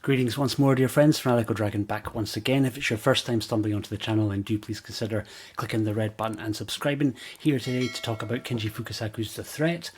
Greetings once more, dear friends. Fanatical Dragon back once again. If it's your first time stumbling onto the channel, then do please consider clicking the red button and subscribing. Here today to talk about Kinji Fukasaku's The Threat,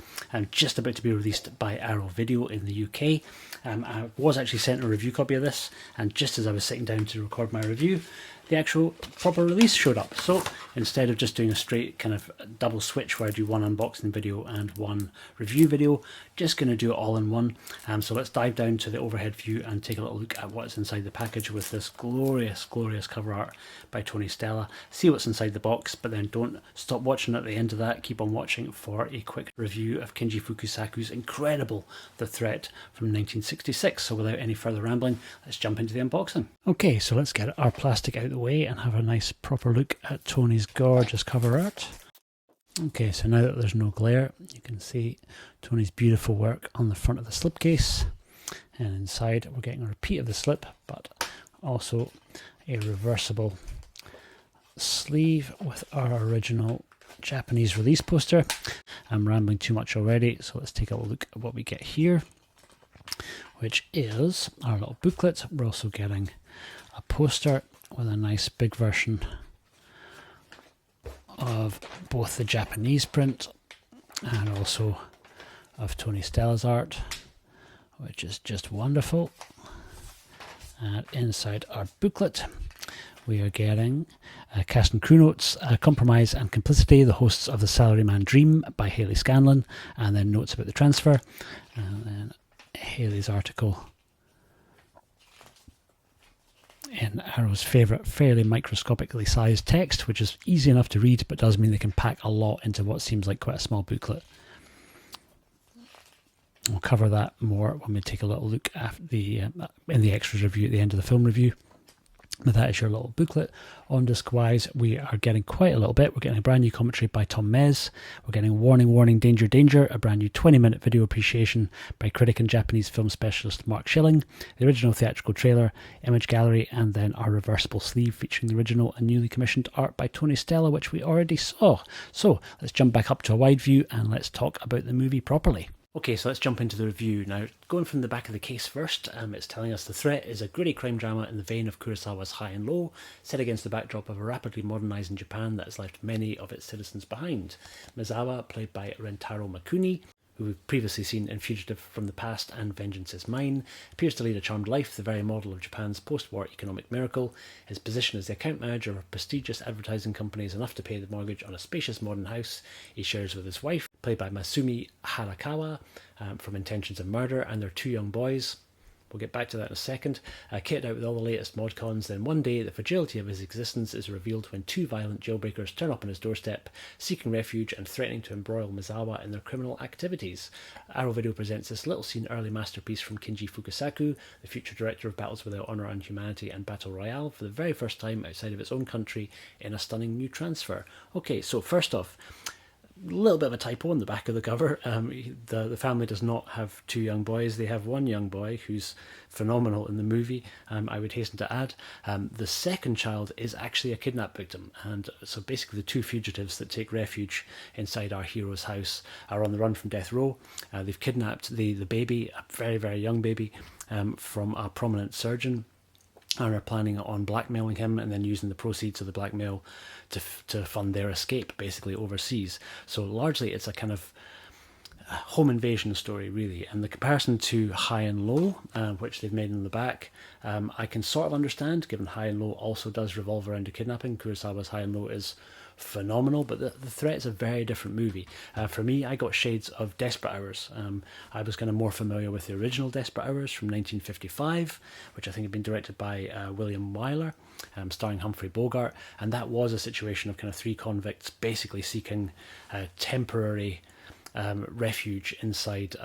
just about to be released by Arrow Video in the UK. I was actually sent a review copy of this, and just as I was sitting down to record my review, the actual proper release showed up. So instead of just doing a straight kind of double switch where I do one unboxing video and one review video, just going to do it all in one. So let's dive down to the overhead view and take a little look at what's inside the package with this glorious, glorious cover art by Tony Stella. See what's inside the box, but then don't stop watching at the end of that. Keep on watching for a quick review of Kinji Fukasaku's incredible The Threat from 1966. So without any further rambling, let's jump into the unboxing. Okay, so let's get our plastic out of the way and have a nice proper look at Tony's gorgeous cover art. Okay, so now that there's no glare, you can see Tony's beautiful work on the front of the slipcase, and inside we're getting a repeat of the slip, but also a reversible sleeve with our original Japanese release poster. I'm rambling too much already, so let's take a look at what we get here, which is our little booklet. We're also getting a poster with a nice big version of both the Japanese print and also of Tony Stella's art, which is just wonderful. And inside our booklet we are getting cast and crew notes, Compromise and Complicity, the hosts of The Salaryman Dream by Haylay Scanlon, and then notes about the transfer, and then Haylay's article in Arrow's favourite fairly microscopically sized text, which is easy enough to read but does mean they can pack a lot into what seems like quite a small booklet. We'll cover that more when we take a little look at the in the extras review at the end of the film review. But that is your little booklet. On disc wise, we are getting quite a little bit. We're getting a brand new commentary by Tom Mez. We're getting Warning, Warning, Danger, Danger, a brand new 20-minute video appreciation by critic and Japanese film specialist Mark Schilling, the original theatrical trailer, image gallery, and then our reversible sleeve featuring the original and newly commissioned art by Tony Stella, which we already saw. So let's jump back up to a wide view and let's talk about the movie properly. Okay, so let's jump into the review. Now, going from the back of the case first, it's telling us The Threat is a gritty crime drama in the vein of Kurosawa's High and Low, set against the backdrop of a rapidly modernising Japan that has left many of its citizens behind. Misawa, played by Rentaro Makuni, who we've previously seen in Fugitive from the Past and Vengeance is Mine, appears to lead a charmed life, the very model of Japan's post-war economic miracle. His position as the account manager of a prestigious advertising company is enough to pay the mortgage on a spacious modern house he shares with his wife, played by Masumi Harakawa, from Intentions of Murder, and their two young boys. We'll get back to that in a second. Kitted out with all the latest mod cons, then one day the fragility of his existence is revealed when two violent jailbreakers turn up on his doorstep, seeking refuge and threatening to embroil Misawa in their criminal activities. Arrow Video presents this little scene early masterpiece from Kinji Fukasaku, the future director of Battles Without Honour and Humanity and Battle Royale, for the very first time outside of its own country in a stunning new transfer. Okay, so first off, a little bit of a typo on the back of the cover. The family does not have two young boys. They have one young boy who's phenomenal in the movie, I would hasten to add. The second child is actually a kidnap victim, and so basically the two fugitives that take refuge inside our hero's house are on the run from death row. They've kidnapped the baby, a very, very young baby, from a prominent surgeon, and are planning on blackmailing him and then using the proceeds of the blackmail to fund their escape, basically overseas. So largely it's a kind of home invasion story, really. And the comparison to High and Low, which they've made in the back, I can sort of understand, given High and Low also does revolve around a kidnapping. Kurosawa's High and Low is phenomenal, but the Threat is a very different movie. For me, I got shades of Desperate Hours. I was kind of more familiar with the original Desperate Hours from 1955, which I think had been directed by William Wyler, starring Humphrey Bogart, and that was a situation of kind of three convicts basically seeking temporary refuge inside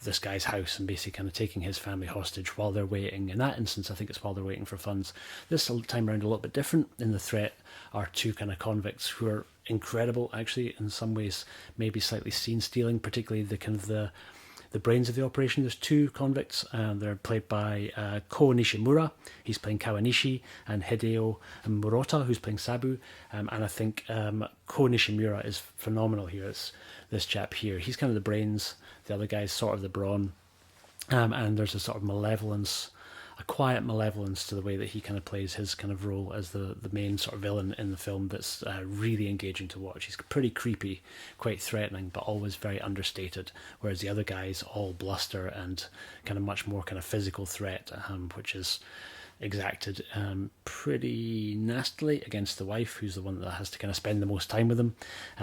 this guy's house and basically kind of taking his family hostage while they're waiting. In that instance, I think it's while they're waiting for funds. This time around a little bit different. In The Threat are two kind of convicts who are incredible, actually, in some ways maybe slightly scene stealing, particularly the kind of the brains of the operation. There's two convicts, and they're played by Ko Nishimura, he's playing Kawanishi, and Hideo Murata, who's playing Sabu. And I think Ko Nishimura is phenomenal here. It's this chap here. He's kind of the brains, the other guy's sort of the brawn. And there's a sort of malevolence a quiet malevolence to the way that he kind of plays his kind of role as the main sort of villain in the film that's really engaging to watch. He's pretty creepy, quite threatening, but always very understated, whereas the other guys all bluster and kind of much more kind of physical threat, which is exacted pretty nastily against the wife, who's the one that has to kind of spend the most time with him.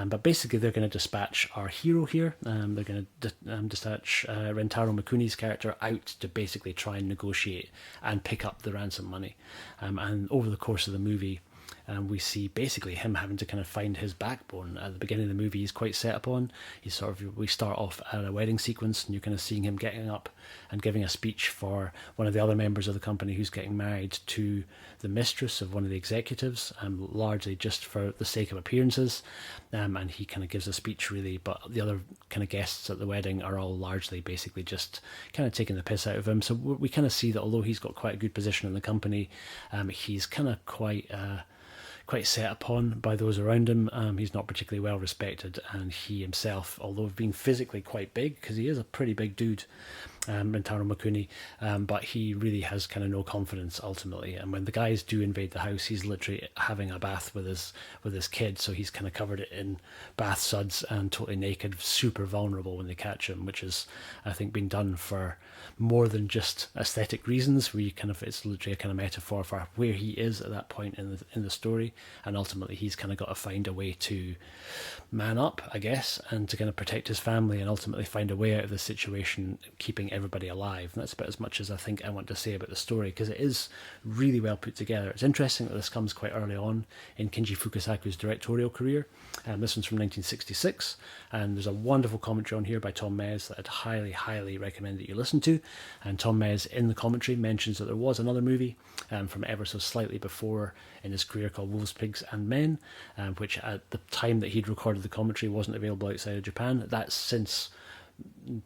But basically, they're going to dispatch our hero here. They're going to dispatch Rentaro Mikuni's character out to basically try and negotiate and pick up the ransom money. And over the course of the movie, we see basically him having to kind of find his backbone. At the beginning of the movie, he's quite set upon. We start off at a wedding sequence, and you're kind of seeing him getting up and giving a speech for one of the other members of the company who's getting married to the mistress of one of the executives, largely just for the sake of appearances. And he kind of gives a speech, really, but the other kind of guests at the wedding are all largely basically just kind of taking the piss out of him. So we kind of see that although he's got quite a good position in the company, he's kind of quite set upon by those around him. He's not particularly well respected, and he himself, although being physically quite big, because he is a pretty big dude, Rentaro Mikuni, but he really has kind of no confidence ultimately. And when the guys do invade the house, he's literally having a bath with his kid, so he's kind of covered it in bath suds and totally naked, super vulnerable when they catch him, which is, I think, being done for more than just aesthetic reasons, where it's literally a kind of metaphor for where he is at that point in the story, and ultimately he's kind of got to find a way to man up, I guess, and to kind of protect his family and ultimately find a way out of the situation, keeping everybody alive. And that's about as much as I think I want to say about the story, because it is really well put together. It's interesting that this comes quite early on in Kinji Fukasaku's directorial career. This one's from 1966, and there's a wonderful commentary on here by Tom Mes that I'd highly, highly recommend that you listen to. And Tom Mes in the commentary mentions that there was another movie from ever so slightly before in his career called Wolves, Pigs and Men, which at the time that he'd recorded the commentary wasn't available outside of Japan. That's since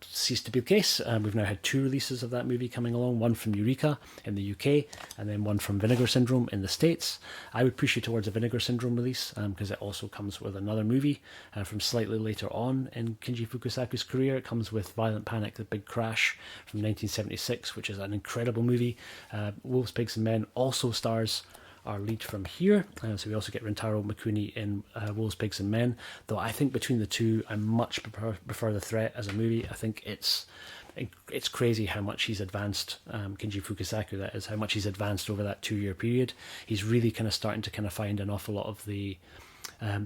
ceased to be the case. We've now had 2 releases of that movie coming along, one from Eureka in the UK and then one from Vinegar Syndrome in the States. I would push you towards a Vinegar Syndrome release because it also comes with another movie from slightly later on in Kinji Fukasaku's career. It comes with Violent Panic, The Big Crash from 1976, which is an incredible movie. Wolves, Pigs and Men also stars our lead from here, so we also get Rentaro Mikuni in Wolves, Pigs and Men, though I think between the two I much prefer The Threat as a movie. I think it's crazy how much he's advanced, Kinji Fukasaku that is, how much he's advanced over that 2-year period. He's really kind of starting to kind of find an awful lot of the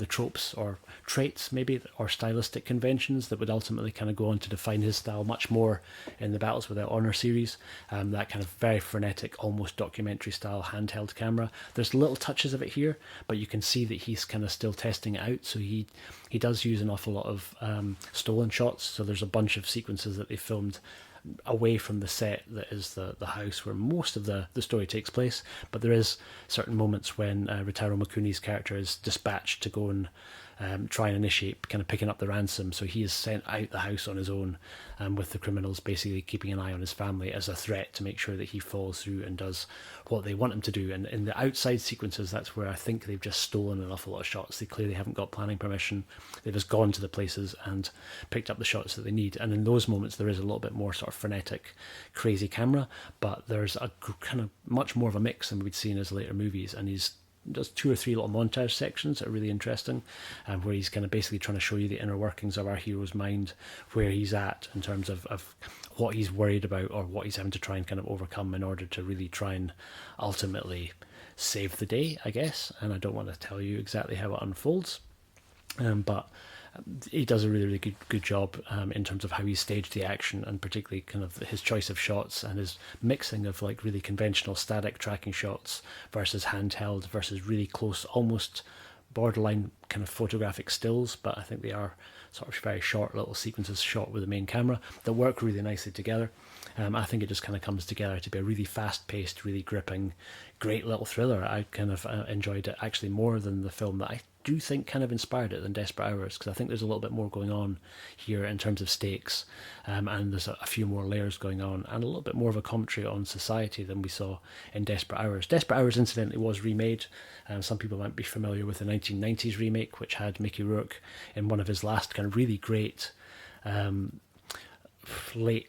tropes or traits maybe, or stylistic conventions that would ultimately kind of go on to define his style much more in the Battles Without Honor series. That kind of very frenetic, almost documentary style handheld camera. There's little touches of it here, but you can see that he's kind of still testing it out. So he does use an awful lot of stolen shots. So there's a bunch of sequences that they filmed away from the set that is the house where most of the story takes place, but there is certain moments when Rentaro Mikuni's character is dispatched to go and try and initiate kind of picking up the ransom. So he is sent out the house on his own with the criminals basically keeping an eye on his family as a threat to make sure that he follows through and does what they want him to do. And in the outside sequences, that's where I think they've just stolen an awful lot of shots. They clearly haven't got planning permission. They've just gone to the places and picked up the shots that they need. And in those moments, there is a little bit more sort of frenetic, crazy camera, but there's a kind of much more of a mix than we'd see in his later movies. And he's does 2 or 3 little montage sections that are really interesting, where he's kind of basically trying to show you the inner workings of our hero's mind, where he's at in terms of what he's worried about or what he's having to try and kind of overcome in order to really try and ultimately save the day, I guess. And I don't want to tell you exactly how it unfolds, but he does a really, really good job in terms of how he staged the action, and particularly kind of his choice of shots and his mixing of like really conventional static tracking shots versus handheld versus really close, almost borderline kind of photographic stills, but I think they are sort of very short little sequences shot with the main camera that work really nicely together. I think it just kind of comes together to be a really fast-paced, really gripping, great little thriller. I kind of enjoyed it actually more than the film that I do think kind of inspired it than Desperate Hours, because I think there's a little bit more going on here in terms of stakes, and there's a few more layers going on, and a little bit more of a commentary on society than we saw in Desperate Hours. Desperate Hours, incidentally, was remade. Some people might be familiar with the 1990s remake, which had Mickey Rourke in one of his last kind of really great late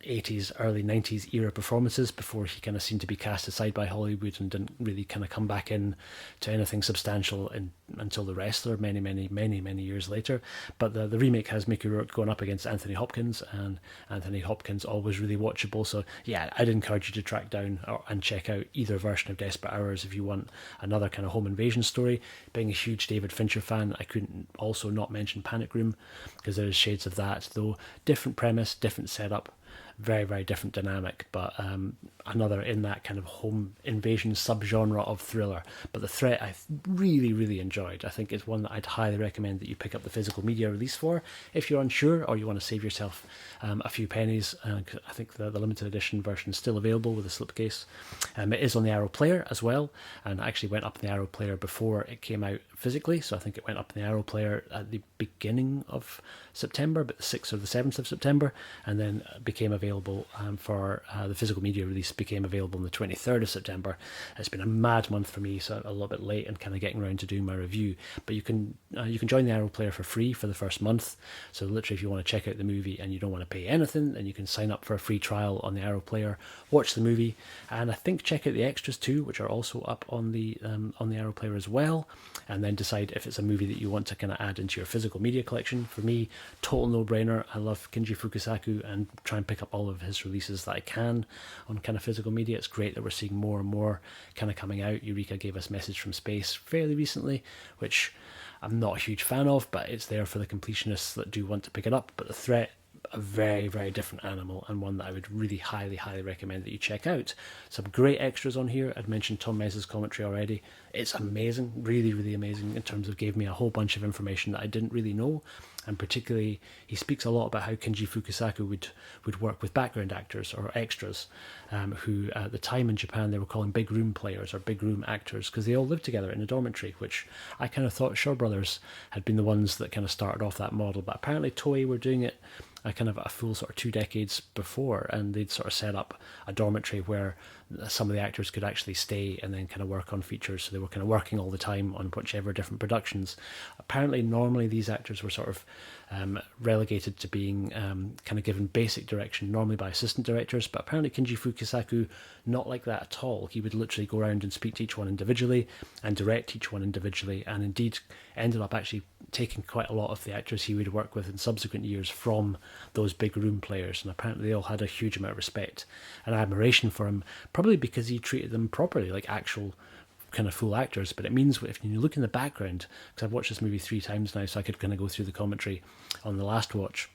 80s, early 90s era performances before he kind of seemed to be cast aside by Hollywood and didn't really kind of come back in to anything substantial until The Wrestler many years later. But the remake has Mickey Rourke going up against Anthony Hopkins, and Anthony Hopkins always really watchable. So yeah, I'd encourage you to track down and check out either version of Desperate Hours if you want another kind of home invasion story. Being a huge David Fincher fan, I couldn't also not mention Panic Room, because there is shades of that, though different premise, different setup, very different dynamic, but another in that kind of home invasion subgenre of thriller. But The Threat I really enjoyed. I think it's one that I'd highly recommend that you pick up the physical media release for if you're unsure or you want to save yourself a few pennies. I think the limited edition version is still available with a slipcase. It is on the Arrow Player as well, and actually went up in the Arrow Player before it came out physically, so I think it went up in the Arrow Player at the beginning of September, but the 6th or the 7th of September, and then became available for the physical media release became available on the 23rd of September. It's been a mad month for me, so a little bit late and kind of getting around to doing my review, but you can join the Arrow Player for free for the first month. So literally, if you want to check out the movie and you don't want to pay anything, then you can sign up for a free trial on the Arrow Player, watch the movie, and I think check out the extras too, which are also up on the Arrow Player as well, and then decide if it's a movie that you want to kind of add into your physical media collection. For me, total no-brainer. I love Kinji Fukasaku and try and pick up all of his releases that I can on kind of physical media. It's great that we're seeing more and more kind of coming out. Eureka gave us Message from Space fairly recently, which I'm not a huge fan of, but it's there for the completionists that do want to pick it up. But The Threat, a very different animal, and one that I would really highly recommend that you check out. Some great extras on here. I'd mentioned Tom Mez's commentary already. It's amazing, really amazing, in terms of gave me a whole bunch of information that I didn't really know, and particularly he speaks a lot about how Kinji Fukasaku would work with background actors or extras, who at the time in Japan they were calling big room players or big room actors, because they all lived together in a dormitory, which I kind of thought Shaw Brothers had been the ones that kind of started off that model, but apparently Toei were doing it a full sort of 2 decades before, and they'd sort of set up a dormitory where some of the actors could actually stay and then kind of work on features, so they were kind of working all the time on whichever different productions. Apparently normally these actors were sort of relegated to being kind of given basic direction, normally by assistant directors, but apparently Kinji Fukasaku, not like that at all. He would literally go around and speak to each one individually and direct each one individually, and indeed ended up actually taking quite a lot of the actors he would work with in subsequent years from those big room players, and apparently they all had a huge amount of respect and admiration for him, probably because he treated them properly, like actual kind of full actors. But it means if you look in the background, because I've watched this movie 3 times now, so I could kind of go through the commentary on the last watch,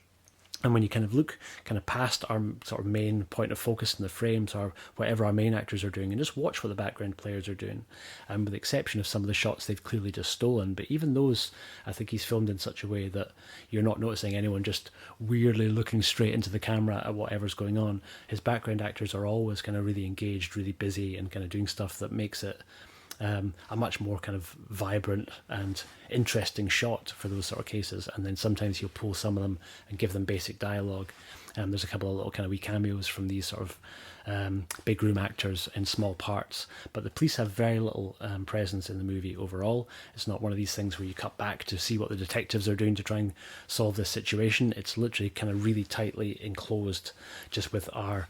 and when you kind of look kind of past our sort of main point of focus in the frames or whatever our main actors are doing, and just watch what the background players are doing, and with the exception of some of the shots they've clearly just stolen, but even those I think he's filmed in such a way that you're not noticing anyone just weirdly looking straight into the camera at whatever's going on. His background actors are always kind of really engaged, really busy, and kind of doing stuff that makes it a much more kind of vibrant and interesting shot for those sort of cases. And then sometimes he'll pull some of them and give them basic dialogue. There's a couple of little kind of wee cameos from these sort of big room actors in small parts, but the police have very little presence in the movie overall. It's not one of these things where you cut back to see what the detectives are doing to try and solve this situation. It's literally kind of really tightly enclosed, just with our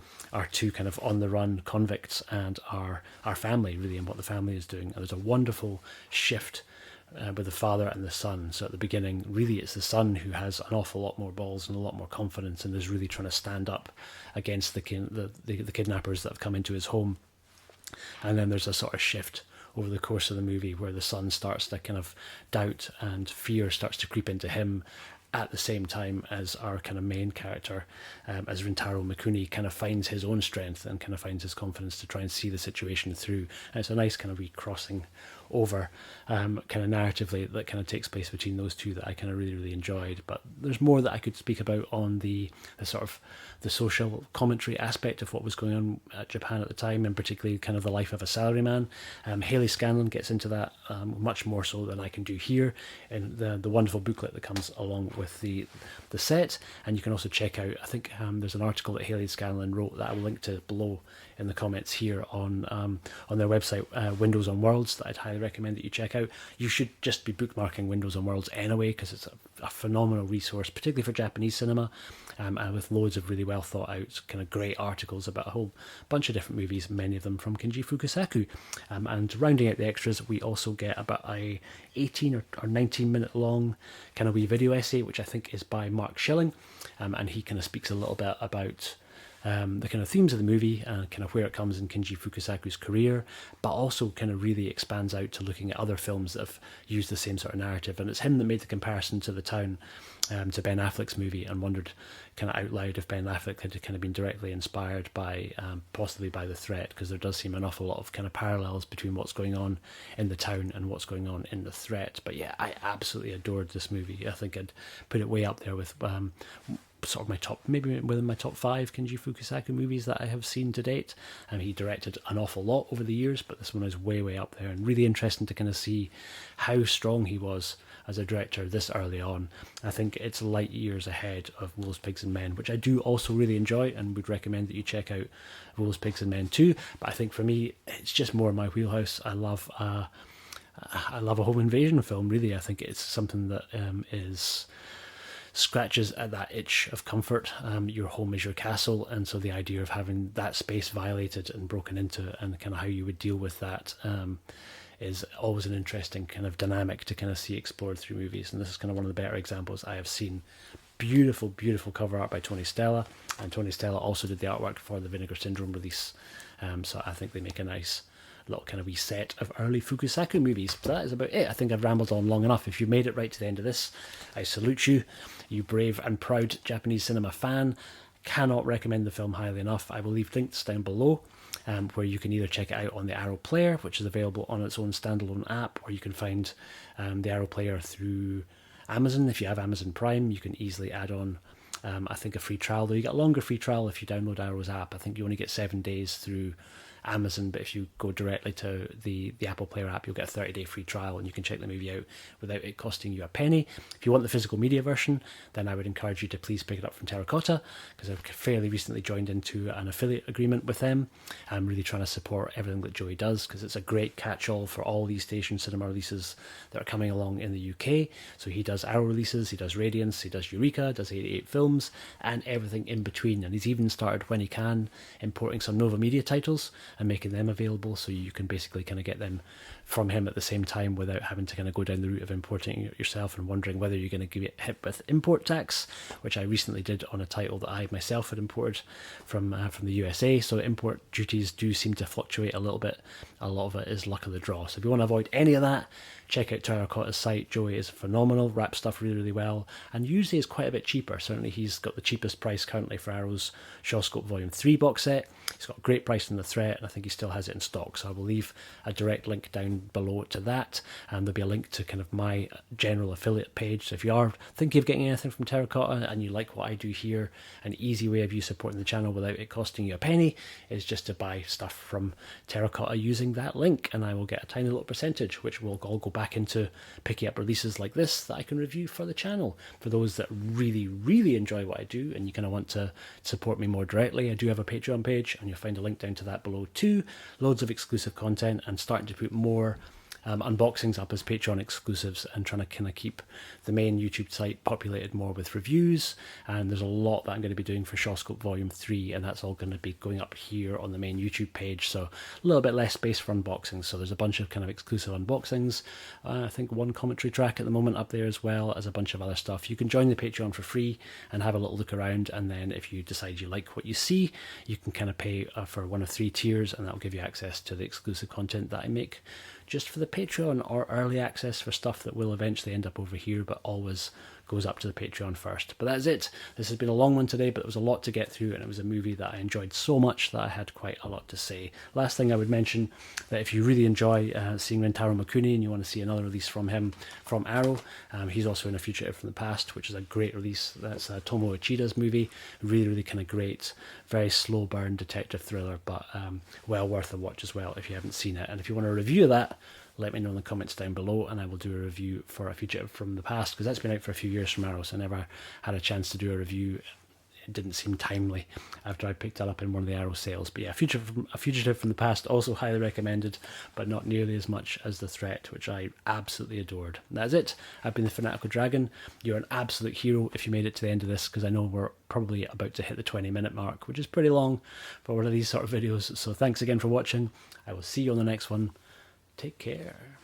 2 kind of on the run convicts and our family, really, and what the family is doing. And there's a wonderful shift with the father and the son. So at the beginning, really it's the son who has an awful lot more balls and a lot more confidence, and is really trying to stand up against the kidnappers that have come into his home. And then there's a sort of shift over the course of the movie where the son starts to kind of doubt, and fear starts to creep into him, at the same time as our kind of main character, as Rintaro Mikuni, kind of finds his own strength and kind of finds his confidence to try and see the situation through. And it's a nice kind of recrossing over kind of narratively that kind of takes place between those two that I kind of really enjoyed. But there's more that I could speak about on the sort of the social commentary aspect of what was going on at Japan at the time, and particularly kind of the life of a salaryman. Haylay Scanlon gets into that much more so than I can do here in the wonderful booklet that comes along with with the set. And you can also check out, I think there's an article that Haylay Scanlon wrote that I will link to below in the comments here on their website, Windows on Worlds, that I'd highly recommend that you check out. You should just be bookmarking Windows on Worlds anyway, because it's a phenomenal resource, particularly for Japanese cinema, and with loads of really well thought out kind of great articles about a whole bunch of different movies, many of them from Kinji Fukasaku. And rounding out the extras, we also get about a 18 or 19 minute long kind of wee video essay, which I think is by Mark Schilling, and he kind of speaks a little bit about the kind of themes of the movie and kind of where it comes in Kinji Fukasaku's career, but also kind of really expands out to looking at other films that have used the same sort of narrative. And it's him that made the comparison to The Town, to Ben Affleck's movie, and wondered kind of out loud if Ben Affleck had kind of been directly inspired by possibly by The Threat, because there does seem an awful lot of kind of parallels between what's going on in The Town and what's going on in The Threat. But yeah, I absolutely adored this movie. I think I'd put it way up there with sort of my top, maybe within my top 5 Kinji Fukasaku movies that I have seen to date. He directed an awful lot over the years, but this one is way up there, and really interesting to kind of see how strong he was as a director this early on. I think it's light years ahead of Wolves, Pigs and Men, which I do also really enjoy and would recommend that you check out Wolves, Pigs and Men too. But I think for me, it's just more my wheelhouse. I love a home invasion film, really. I think it's something that is scratches at that itch of comfort. Your home is your castle, and so the idea of having that space violated and broken into, and kind of how you would deal with that, is always an interesting kind of dynamic to kind of see explored through movies. And this is kind of one of the better examples I have seen. Beautiful cover art by Tony Stella, and Tony Stella also did the artwork for the Vinegar Syndrome release. So I think they make a nice little kind of wee set of early Fukasaku movies. But that is about it. I think I've rambled on long enough. If you made it right to the end of this, I salute you, you brave and proud Japanese cinema fan. Cannot recommend the film highly enough. I will leave links down below, where you can either check it out on the Arrow Player, which is available on its own standalone app, or you can find the Arrow Player through Amazon. If you have Amazon Prime, you can easily add on I think a free trial, though you get a longer free trial if you download Arrow's app. I think you only get 7 days through Amazon, but if you go directly to the Apple Player app, you'll get a 30-day free trial, and you can check the movie out without it costing you a penny. If you want the physical media version, then I would encourage you to please pick it up from Terracotta, because I've fairly recently joined into an affiliate agreement with them. I'm really trying to support everything that Joey does, because it's a great catch-all for all these station cinema releases that are coming along in the UK. So he does Arrow releases, he does Radiance, he does Eureka, does 88 Films, and everything in between. And he's even started, when he can, importing some Nova Media titles and making them available, so you can basically kind of get them from him at the same time without having to kind of go down the route of importing it yourself and wondering whether you're going to get hit with import tax, which I recently did on a title that I myself had imported from the USA. So import duties do seem to fluctuate a little bit. A lot of it is luck of the draw. So if you want to avoid any of that, check out Terracotta's site. Joey is phenomenal, wraps stuff really, really well, and usually is quite a bit cheaper. Certainly he's got the cheapest price currently for Arrow's Shawscope Volume 3 box set. He's got a great price on The Threat, and I think he still has it in stock. So I will leave a direct link down below to that, and there'll be a link to kind of my general affiliate page. So if you are thinking of getting anything from Terracotta and you like what I do here, an easy way of you supporting the channel without it costing you a penny is just to buy stuff from Terracotta using that link, and I will get a tiny little percentage, which will all go back into picking up releases like this that I can review for the channel. For those that really, really enjoy what I do and you kind of want to support me more directly, I do have a Patreon page, and you'll find a link down to that below too. Loads of exclusive content, and starting to put more unboxings up as Patreon exclusives, and trying to kind of keep the main YouTube site populated more with reviews. And there's a lot that I'm going to be doing for Shawscope Volume 3, and that's all going to be going up here on the main YouTube page, so a little bit less space for unboxings. So there's a bunch of kind of exclusive unboxings, I think one commentary track at the moment up there, as well as a bunch of other stuff. You can join the Patreon for free and have a little look around, and then if you decide you like what you see, you can kind of pay for one of 3 tiers, and that'll give you access to the exclusive content that I make just for the Patreon, or early access for stuff that will eventually end up over here, but always goes up to the Patreon first. But that's it. This has been a long one today, but there was a lot to get through, and it was a movie that I enjoyed so much that I had quite a lot to say. Last thing I would mention, that if you really enjoy seeing Rentaro Makuni and you want to see another release from him from Arrow, he's also in A Fugitive from the Past, which is a great release. That's Tomo Ichida's movie. Really, really kind of great, very slow burn detective thriller, but well worth a watch as well if you haven't seen it. And if you want a review of that, let me know in the comments down below, and I will do a review for A Fugitive from the Past, because that's been out for a few years from Arrow, so I never had a chance to do a review. It didn't seem timely after I picked that up in one of the Arrow sales. But yeah, A Fugitive from the Past, also highly recommended, but not nearly as much as The Threat, which I absolutely adored. And that's it. I've been the Fanatical Dragon. You're an absolute hero if you made it to the end of this, because I know we're probably about to hit the 20-minute mark, which is pretty long for one of these sort of videos. So thanks again for watching. I will see you on the next one. Take care.